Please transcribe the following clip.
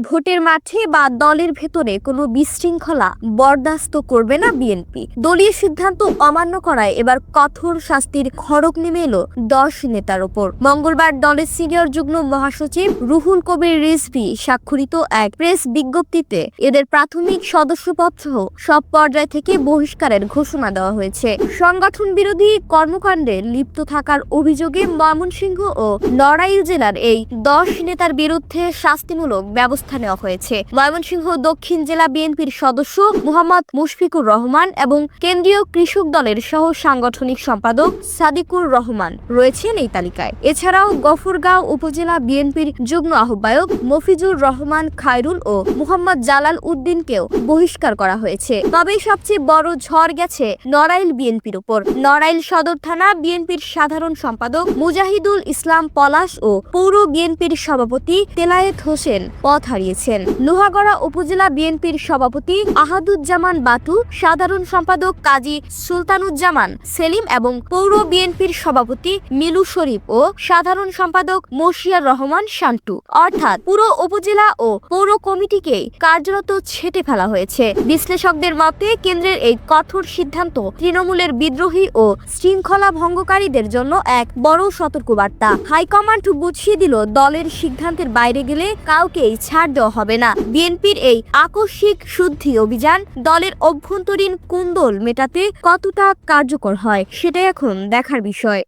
ভোটের মাঠে বা দলের ভেতরে কোনো বিশৃঙ্খলা বরদাস্ত করবে না বিএনপি। দলীয় সিদ্ধান্ত অমান্য করায় এবার কঠোর শাস্তির খড়গ নেমে এলো 10 নেতার ওপর। মঙ্গলবার দলের সিনিয়র যুগ্ম মহাসচিব রুহুল কবির রিজভী স্বাক্ষরিত এক প্রেস বিজ্ঞপ্তিতে এদের প্রাথমিক সদস্যপদ সহ সব পর্যায় থেকে বহিষ্কারের ঘোষণা দেওয়া হয়েছে। সংগঠন বিরোধী কর্মকাণ্ডে লিপ্ত থাকার অভিযোগে ময়মনসিংহ ও নড়াইল জেলার এই 10 নেতার বিরুদ্ধে শাস্তিমূলক ব্যবস্থা নেওয়া হয়েছে। ময়মনসিংহ দক্ষিণ জেলা বিএনপির সদস্য মুহাম্মদ মুশফিকুর রহমান এবং কেন্দ্রীয় কৃষক দলের সহ সাংগঠনিক সম্পাদক সাদিকুর রহমান রয়েছেন এই তালিকায়। এছাড়াও গফরগাঁও উপজেলা বিএনপির যুগ্ম আহ্বায়ক মফিজুর রহমান খায়রুল ও মুহাম্মদ জালাল উদ্দিনকেও বহিষ্কার করা হয়েছে। তবে সবচেয়ে বড় ঝড় গেছে নড়াইল বিএনপির উপর। নড়াইল সদর থানা বিএনপির সাধারণ সম্পাদক মুজাহিদুল ইসলাম পলাশ ও পৌর বিএনপির সভাপতি তেলায়েত হোসেন পদ হারিয়েছেন। লোহাগড়া উপজেলা বিএনপির সভাপতি আহাদুজ্জামান বাটু, সাধারণ সম্পাদক কাজী সুলতানুজ্জামান সেলিম এবং পৌর বিএনপির সভাপতি মিলু শরীফ ও সাধারণ সম্পাদক মশিয়ার রহমান শান্টু, অর্থাৎ পুরো উপজেলা ও পৌর কমিটিকেই কার্যরত ছেঁটে ফেলা হয়েছে। বিশ্লেষকদের মতে কেন্দ্রের এই কঠোর সিদ্ধান্ত তৃণমূলের বিদ্রোহী ও শৃঙ্খলা ভঙ্গকারীদের জন্য এক বড় সতর্কবার্তা। হাইকমান্ড বুঝিয়ে দিল দলের সিদ্ধান্তের বাইরে গেলে কাউকেই ছাড় দেওয়া হবে না। বিএনপির এই আকস্মিক শুদ্ধি অভিযান দলের অভ্যন্তরীণ কুন্দল মেটাতে কতটা কার্যকর হয় সেটাই এখন দেখার বিষয়।